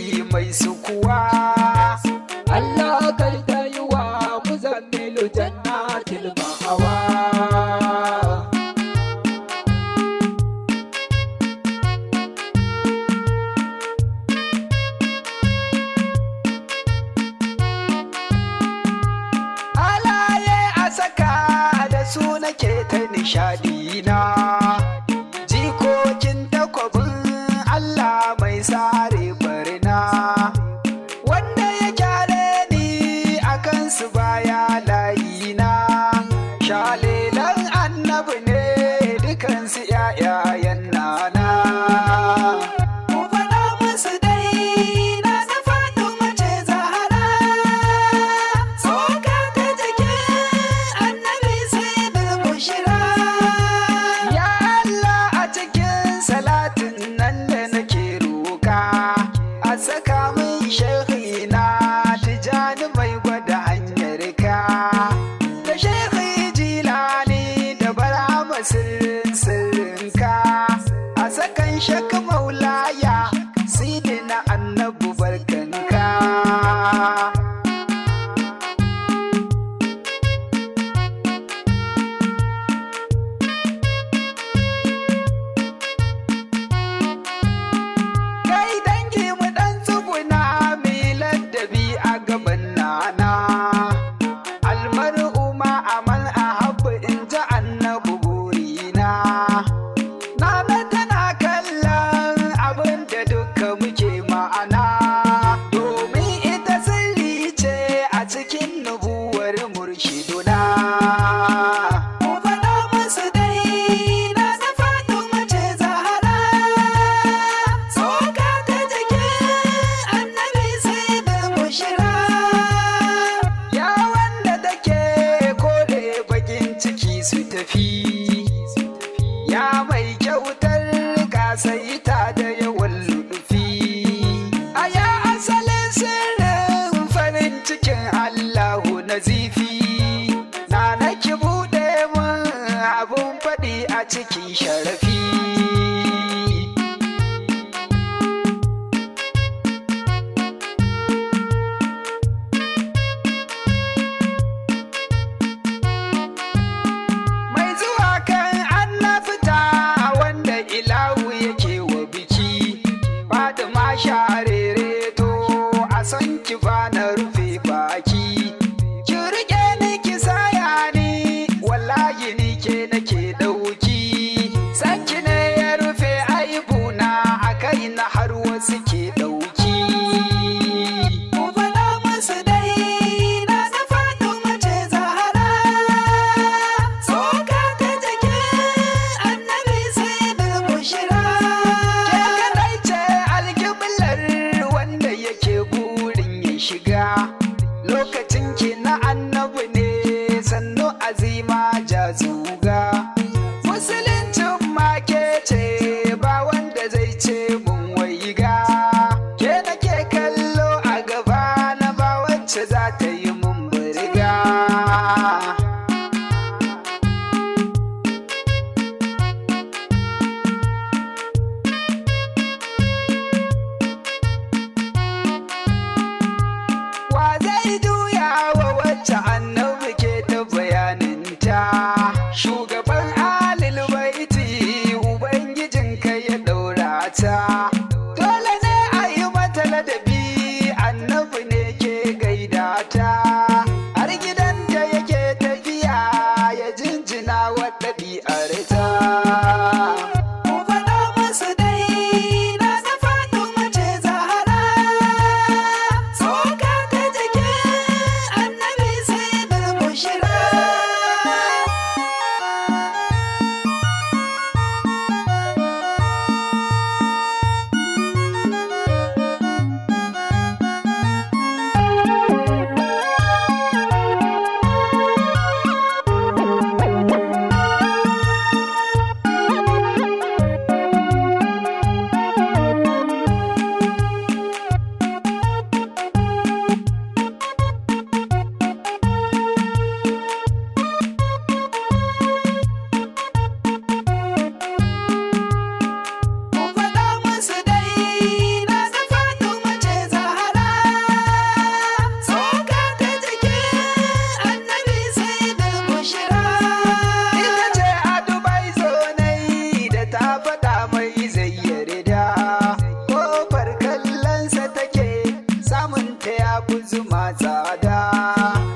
sarki mai sukuwa. Allah kai ta yi wa muzammilu jannatil ma'awa. Alaye a saka da su nake ta nishadi na, jikokin takwabin Allah mai sare barna, wanda ya kyale ni a kansu baya layina. Shalelan annabi ne dukansu ƴaƴayen nana. Ku faɗa musu dai na da Fatima ce Zahra, tsoka ta jikin annabi sai da bushira. Ya Allah a cikin salatin nan da nake roka, a saka min shehi na Tijani mai gwada hanyar ka, da shehi Jilani da Barhama sirrin sirrinka, a sakan shak maulaya sidina annabu barkanka. Kai dangi mu dan tsuguna mi ladabi a gaban nana, almar'u ma amal ahabbu in ji annabu burina. Nana tana kallon abin da duka muke ma'ana, domin ita sirri ce a cikin nubuwar murshiduna. Ku faɗa musu dai na da Fatima ce Zahra, tsoka ta jikin annabi sai da bushira. Ya wanda take kore bakin ciki su tafi, ya mai kyautar kasaita da yawan luɗufi. A ya asalin sirrin farin cikin Allahu nazifi, na naki buɗe mun abun faɗi a cikin sharafi. Mai zuwa kan annabta wanda ilahu yake wa biki, Fatima sharere to a san ki ba na rufe baki. Ki rike ni ki saya ni, wallahi ni ke nake ɗauki. Sanki ne ya rufe aibuna a kai na har wasu ke ɗauki. Ku faɗa musu dai na da Fatima ce Zahra, tsoka ta jikin annabi sai da bushira. Ke kadai ce alƙiblar wanda yake burin ya shiga, lokacin ki na annabi ne sannu azima jazuga. Musuluncin ma ke ce ba wanda zai ce mun waiga, ke nake kallo a gaba na ba wacce za ta yi mun burga. tsada.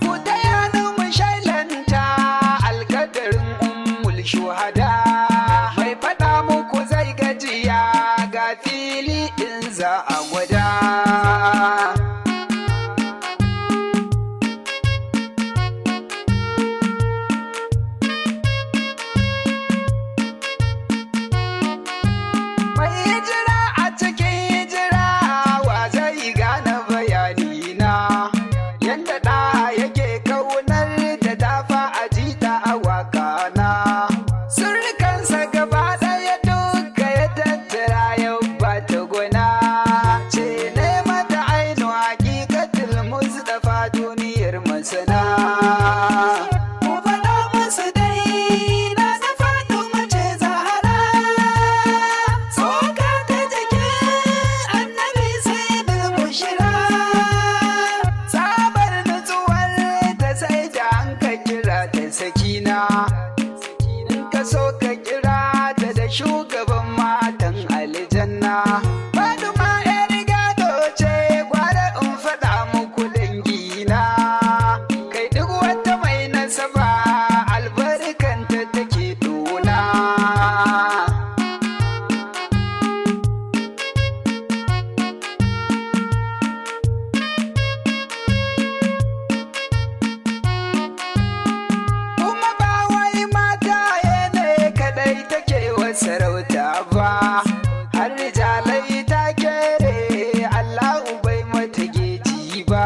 Ku taya ni mu shailanta alkadarin ummul shuhada. Mai faɗa muku zai gajiya ga fili in za a gwada. Shugaban matan aljanna Fatima yar gado ce gwara in faɗa muku dangina kai duk wata mai nasaba albarkanta take dona. Kuma ba wai mata ne kadai take sarauta ba har rijalai ta kere Allahu bai mata geji ba.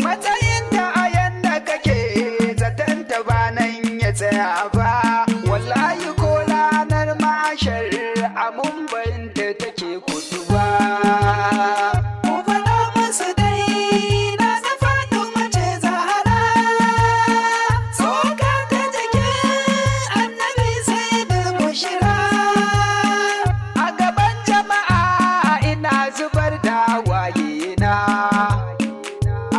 Matsayinta a yanda kake zaton ta ba nan ya tsaya ba. Wallahi ko ranar mashar a mumbarinta take kutuba. Ku faɗa musu dai na da Fatima ce Zahra, tsoka ta jikin annabi sayyidul bushra.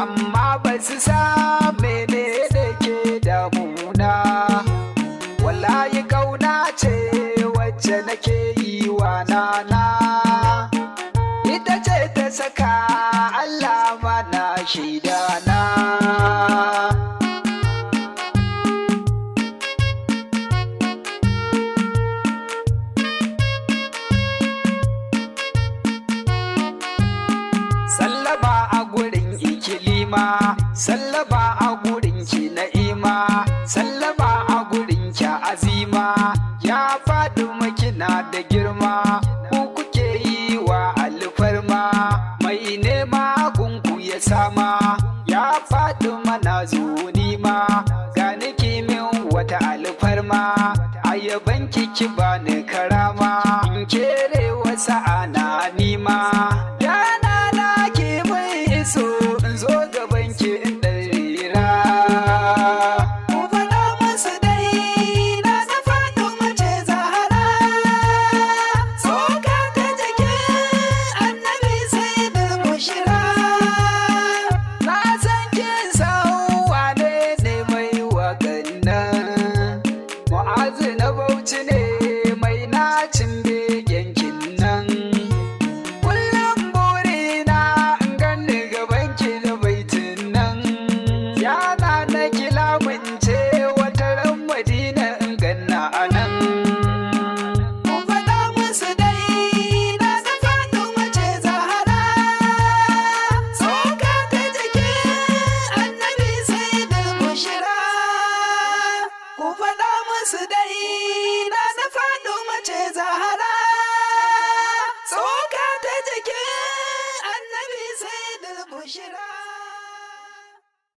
Amma ba su sa menene ke damuna. Wallahi kauna ce wacce nake yi wa nana. Ita ce ta saka Allah mana shaidana. Sallaba a gurin ikilima, sallaba a gurin ki na'ima, sallaba a gurin ki azima. Ya faɗi makina da girma, ku kuke yi wa alfarma. Mai nema gunku ya sama, ya faɗi mana zunima. Ga niki min wata alfarma, a yaban ki bani karama. In kere wasa ana nima. So in zo gaban ki in ɗarira. Ku faɗa musu dai na da Fatima ce Zahra, tsoka ta jikin annabi sayyidul bushra.